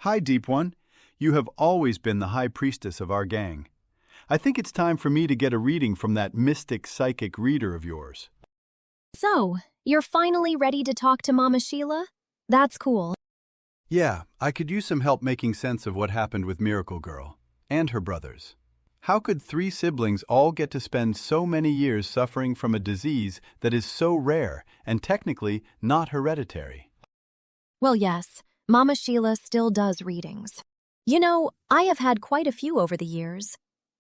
Hi, Deep One. You have always been the high priestess of our gang. I think it's time for me to get a reading from that mystic psychic reader of yours. So, you're finally ready to talk to Mama Sheila? That's cool. Yeah, I could use some help making sense of what happened with Miracle Girl and her brothers. How could 3 siblings all get to spend so many years suffering from a disease that is so rare and technically not hereditary? Well, yes, Mama Sheila still does readings. You know, I have had quite a few over the years.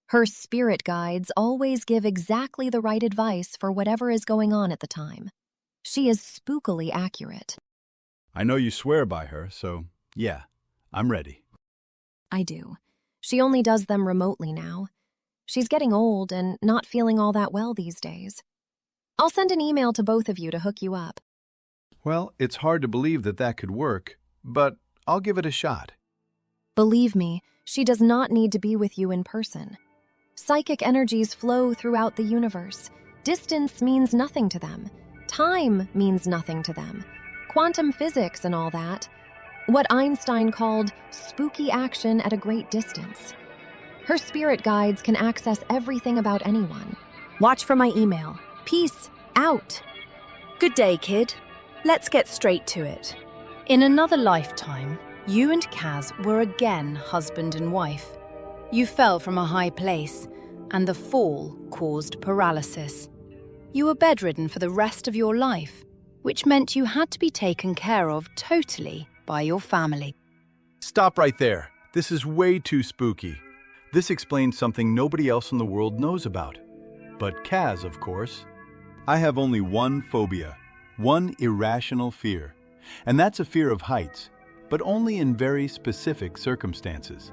Her spirit guides always give exactly the right advice for whatever is going on at the time. She is spookily accurate. I know you swear by her, so yeah, I'm ready. I do. She only does them remotely now. She's getting old and not feeling all that well these days. I'll send an email to both of you to hook you up. Well, it's hard to believe that could work, but I'll give it a shot. Believe me, she does not need to be with you in person. Psychic energies flow throughout the universe. Distance means nothing to them. Time means nothing to them. Quantum physics and all that. What Einstein called spooky action at a great distance. Her spirit guides can access everything about anyone. Watch for my email. Peace out. Good day, kid. Let's get straight to it. In another lifetime, you and Kaz were again husband and wife. You fell from a high place, and the fall caused paralysis. You were bedridden for the rest of your life, which meant you had to be taken care of totally by your family. Stop right there. This is way too spooky. This explains something nobody else in the world knows about. But Kaz, of course. I have only one phobia, one irrational fear, and that's a fear of heights, but only in very specific circumstances.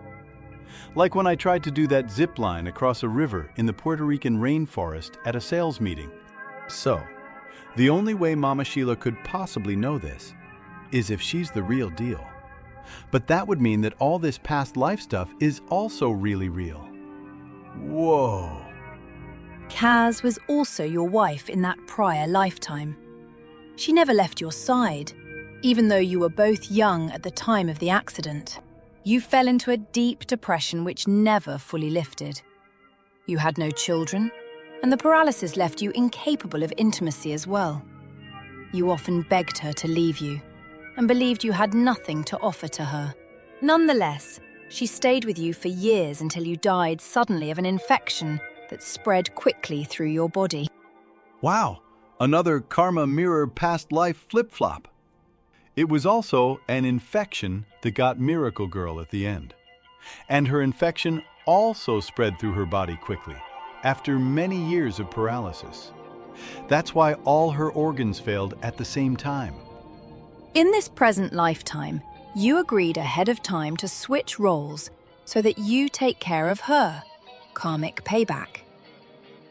Like when I tried to do that zip line across a river in the Puerto Rican rainforest at a sales meeting. So, the only way Mama Sheila could possibly know this is if she's the real deal. But that would mean that all this past life stuff is also really real. Whoa. Kaz was also your wife in that prior lifetime. She never left your side, even though you were both young at the time of the accident. You fell into a deep depression which never fully lifted. You had no children, and the paralysis left you incapable of intimacy as well. You often begged her to leave you, and believed you had nothing to offer to her. Nonetheless, she stayed with you for years until you died suddenly of an infection that spread quickly through your body. Wow, another karma mirror past life flip-flop. It was also an infection that got Miracle Girl at the end. And her infection also spread through her body quickly, after many years of paralysis. That's why all her organs failed at the same time. In this present lifetime, you agreed ahead of time to switch roles so that you take care of her, karmic payback.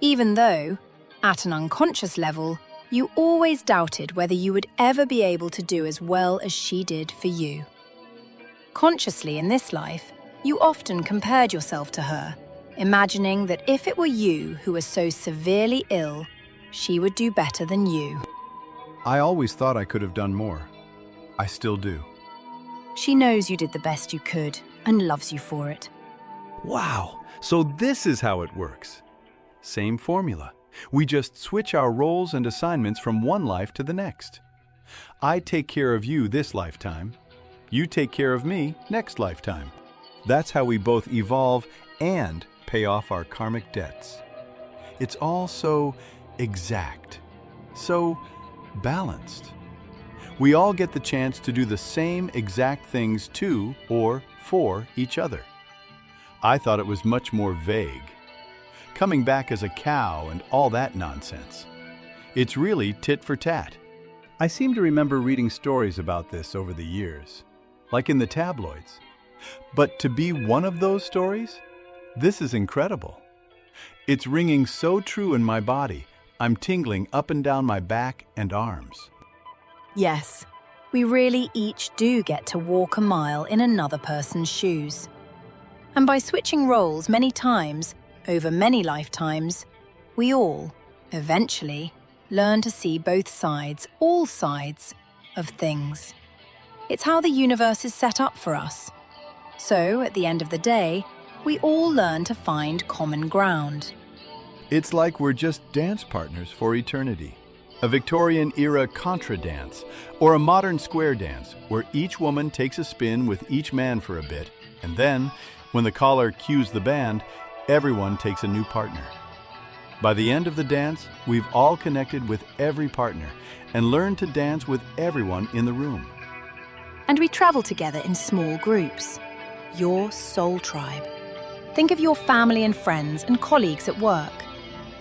Even though, at an unconscious level, you always doubted whether you would ever be able to do as well as she did for you. Consciously in this life, you often compared yourself to her, imagining that if it were you who was so severely ill, she would do better than you. I always thought I could have done more. I still do. She knows you did the best you could and loves you for it. Wow, so this is how it works. Same formula. We just switch our roles and assignments from one life to the next. I take care of you this lifetime. You take care of me next lifetime. That's how we both evolve and pay off our karmic debts. It's all so exact, so balanced. We all get the chance to do the same exact things to or for each other. I thought it was much more vague. Coming back as a cow and all that nonsense. It's really tit for tat. I seem to remember reading stories about this over the years, like in the tabloids. But to be one of those stories, this is incredible. It's ringing so true in my body, I'm tingling up and down my back and arms. Yes, we really each do get to walk a mile in another person's shoes. And by switching roles many times, over many lifetimes, we all, eventually, learn to see both sides, all sides, of things. It's how the universe is set up for us, So, at the end of the day, we all learn to find common ground. It's like we're just dance partners for eternity. A Victorian-era contra dance, or a modern square dance, where each woman takes a spin with each man for a bit, and then, when the caller cues the band, everyone takes a new partner. By the end of the dance, we've all connected with every partner and learned to dance with everyone in the room. And we travel together in small groups. Your soul tribe. Think of your family and friends and colleagues at work.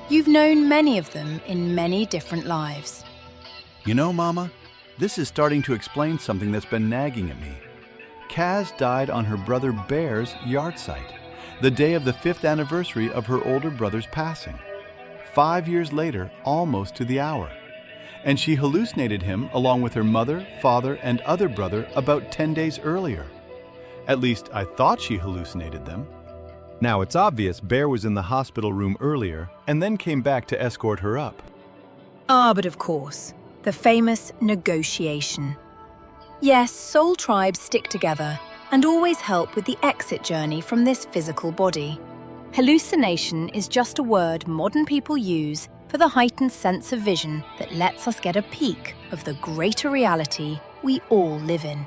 You've known many of them in many different lives. You know, Mama, this is starting to explain something that's been nagging at me. Kaz died on her brother Bear's yahrzeit, the day of the 5th anniversary of her older brother's passing. 5 years later, almost to the hour. And she hallucinated him along with her mother, father, and other brother about 10 days earlier. At least I thought she hallucinated them. Now it's obvious Bear was in the hospital room earlier and then came back to escort her up. But of course, the famous negotiation. Yes, soul tribes stick together and always help with the exit journey from this physical body. Hallucination is just a word modern people use for the heightened sense of vision that lets us get a peek of the greater reality we all live in.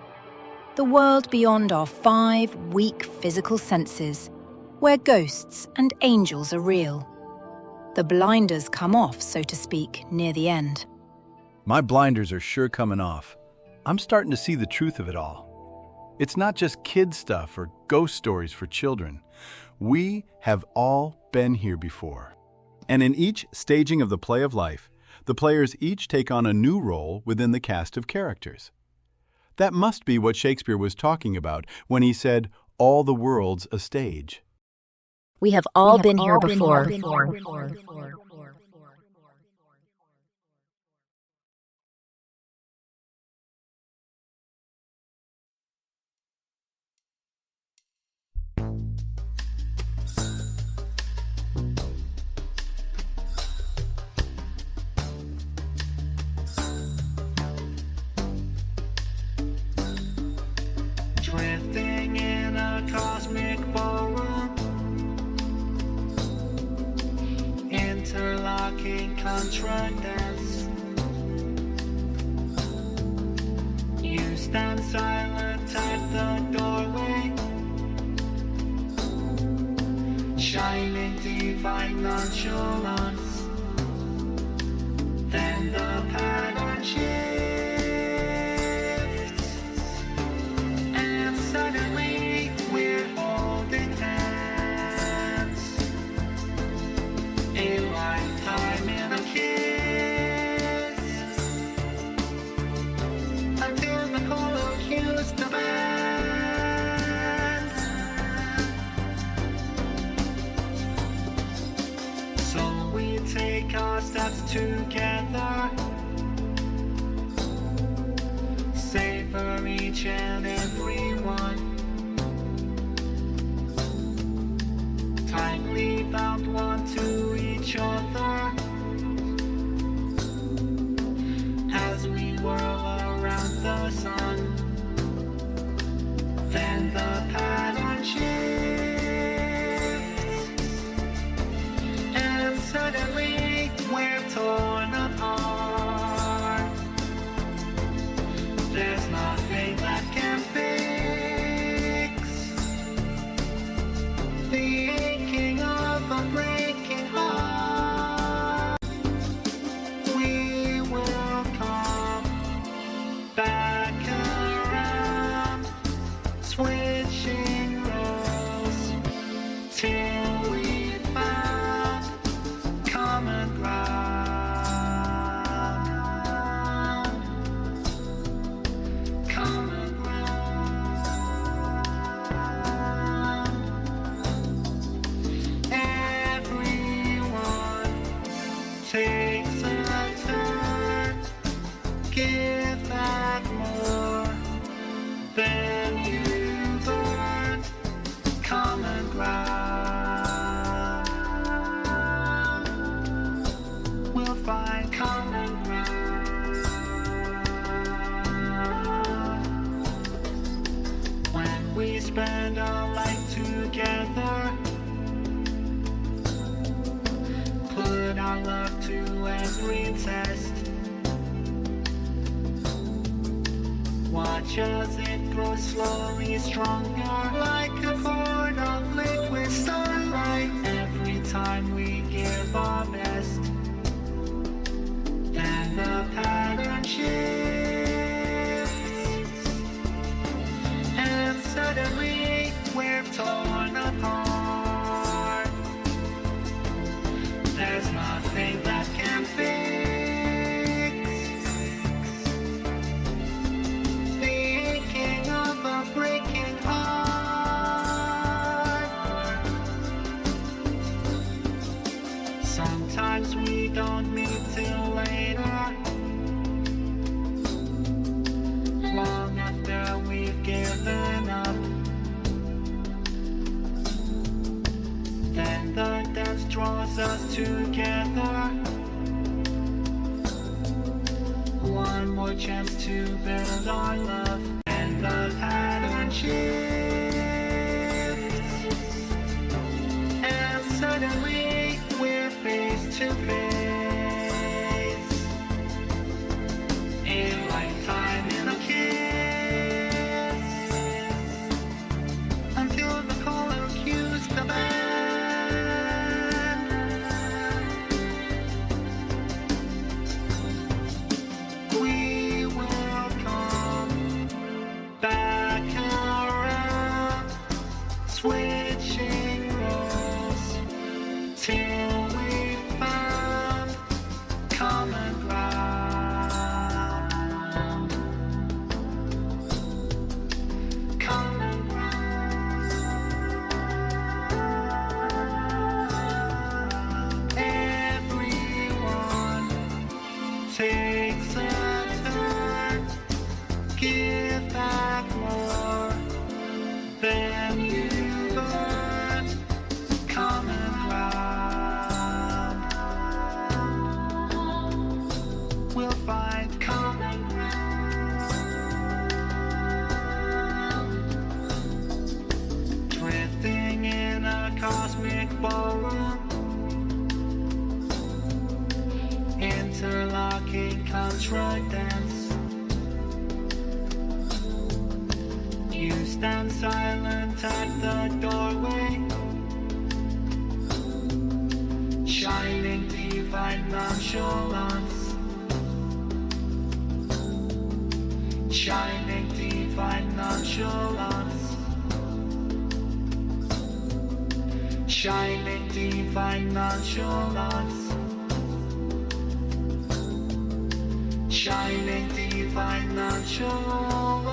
The world beyond our 5 weak physical senses, where ghosts and angels are real. The blinders come off, so to speak, near the end. My blinders are sure coming off. I'm starting to see the truth of it all. It's not just kid stuff or ghost stories for children. We have all been here before. And in each staging of the play of life, the players each take on a new role within the cast of characters. That must be what Shakespeare was talking about when he said, "All the world's a stage." We have all been here before. Drifting in a cosmic ballroom, interlocking contracts. You stand silent at the doorway, shining divine nonchalance. Then the pattern shifts. Suddenly, we're holding hands. A lifetime in a kiss. Until the caller cues the band. So we take our steps together. Savor each and every one. Tightly bound one to each other as we whirl around the sun. Then the pattern shifts, and suddenly we're torn apart. There's nothing that can fix the aching of a breaking heart. We will come back around, switching roles till we found common ground. Common ground. Everyone takes a turn, give back more than you've earned. Common ground. We'll find common ground. When we spend our life together. Put our love to every test. Watch as it grows slowly stronger, like a cord of liquid starlight. Every time we give our best, then the pattern shifts, and suddenly we're torn apart. There's nothing that can fix the aching of a breaking heart. Sometimes we don't meet till later, long after we've given up. Then the dance draws us together. One more chance to build our love, and the pattern shifts, and suddenly we're face to face. A lifetime in a kiss, until the caller cues the band. We will come back around, switching roles, till we found common ground. Common ground. Everyone takes a turn, give back more than you've earned. Common ground. We'll find common ground. Drifting in a cosmic ballroom, interlocking contra dance. You stand silent at the doorway, shining divine nonchalance. Shining divine nonchalance. Shining divine nonchalance. Shining divine nonchalance.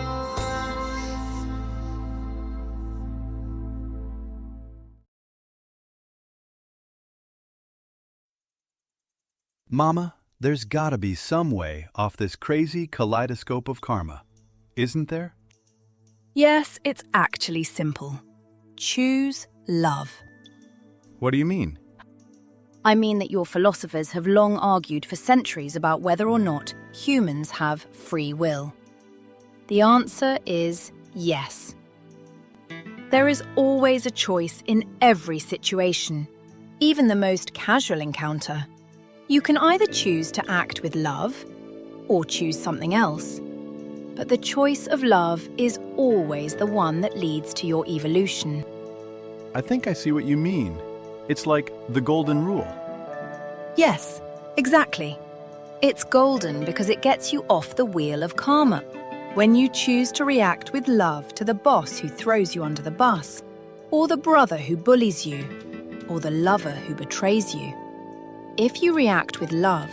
Mama, there's gotta be some way off this crazy kaleidoscope of karma, isn't there? Yes, it's actually simple. Choose love. What do you mean? I mean that your philosophers have long argued for centuries about whether or not humans have free will. The answer is yes. There is always a choice in every situation, even the most casual encounter. You can either choose to act with love or choose something else. But the choice of love is always the one that leads to your evolution. I think I see what you mean. It's like the golden rule. Yes, exactly. It's golden because it gets you off the wheel of karma. When you choose to react with love to the boss who throws you under the bus, or the brother who bullies you, or the lover who betrays you. If you react with love,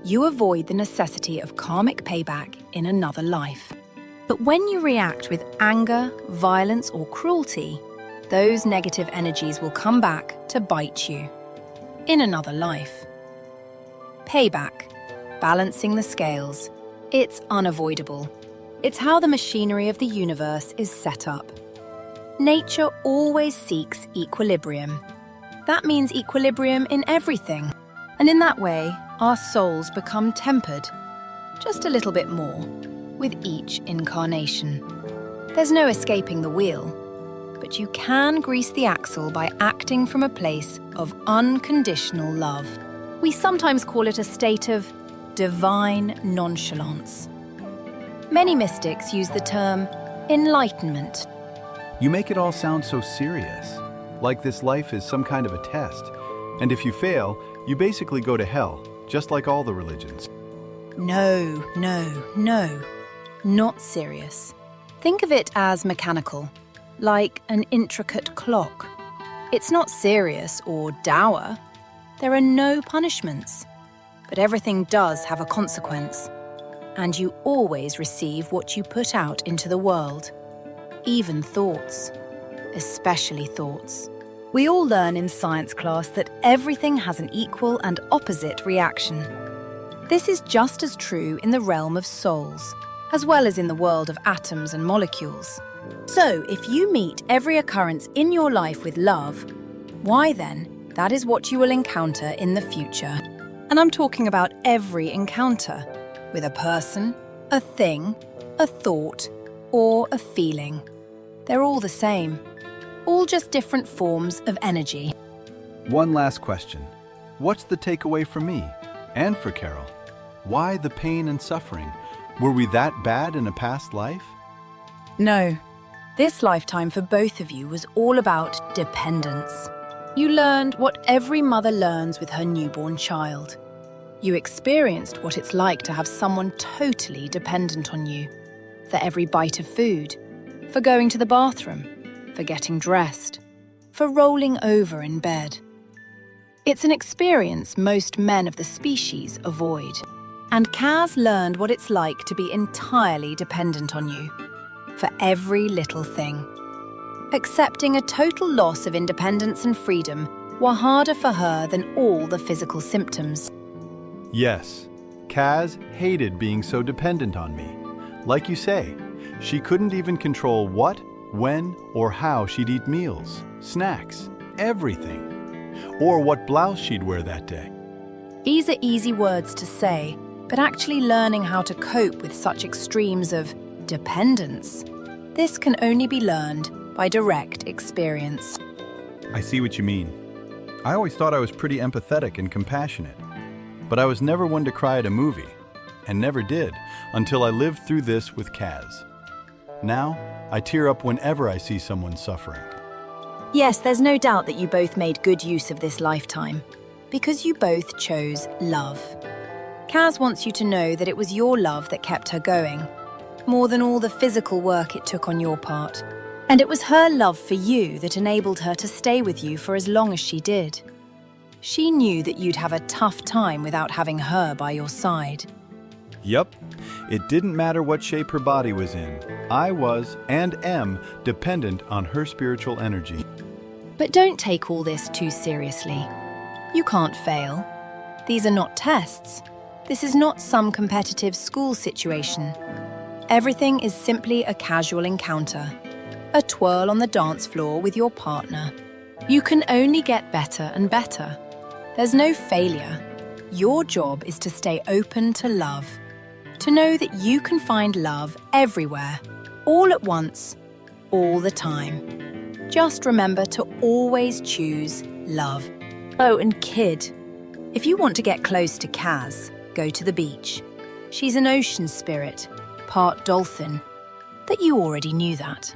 you avoid the necessity of karmic payback in another life. But when you react with anger, violence, or cruelty, those negative energies will come back to bite you in another life. Payback, balancing the scales. It's unavoidable. It's how the machinery of the universe is set up. Nature always seeks equilibrium. That means equilibrium in everything. And in that way, our souls become tempered, just a little bit more, with each incarnation. There's no escaping the wheel. but you can grease the axle by acting from a place of unconditional love. We sometimes call it a state of divine nonchalance. Many mystics use the term enlightenment. You make it all sound so serious, like this life is some kind of a test, and if you fail, you basically go to hell, just like all the religions. No, not serious. Think of it as mechanical, like an intricate clock. It's not serious or dour. There are no punishments, but everything does have a consequence, and you always receive what you put out into the world, even thoughts, especially thoughts. We all learn in science class that everything has an equal and opposite reaction. This is just as true in the realm of souls, as well as in the world of atoms and molecules. So, if you meet every occurrence in your life with love, why then, that is what you will encounter in the future. And I'm talking about every encounter, with a person, a thing, a thought, or a feeling. They're all the same, all just different forms of energy. One last question. What's the takeaway for me and for Carol? Why the pain and suffering? Were we that bad in a past life? No. This lifetime for both of you was all about dependence. You learned what every mother learns with her newborn child. You experienced what it's like to have someone totally dependent on you. For every bite of food, for going to the bathroom, for getting dressed, for rolling over in bed. It's an experience most men of the species avoid. And Kaz learned what it's like to be entirely dependent on you, for every little thing. Accepting a total loss of independence and freedom were harder for her than all the physical symptoms. Yes, Kaz hated being so dependent on me. Like you say, she couldn't even control what, when, or how she'd eat meals, snacks, everything, or what blouse she'd wear that day. These are easy words to say, but actually learning how to cope with such extremes of dependence, this can only be learned by direct experience. I see what you mean. I always thought I was pretty empathetic and compassionate, but I was never one to cry at a movie, and never did until I lived through this with Kaz. Now, I tear up whenever I see someone suffering. Yes, there's no doubt that you both made good use of this lifetime, because you both chose love. Kaz wants you to know that it was your love that kept her going, more than all the physical work it took on your part. And it was her love for you that enabled her to stay with you for as long as she did. She knew that you'd have a tough time without having her by your side. Yup, it didn't matter what shape her body was in. I was, and am, dependent on her spiritual energy. But don't take all this too seriously. You can't fail. These are not tests. This is not some competitive school situation. Everything is simply a casual encounter, a twirl on the dance floor with your partner. You can only get better and better. There's no failure. Your job is to stay open to love, to know that you can find love everywhere, all at once, all the time. Just remember to always choose love. Oh, and kid, if you want to get close to Kaz, go to the beach. She's an ocean spirit, part dolphin, but you already knew that.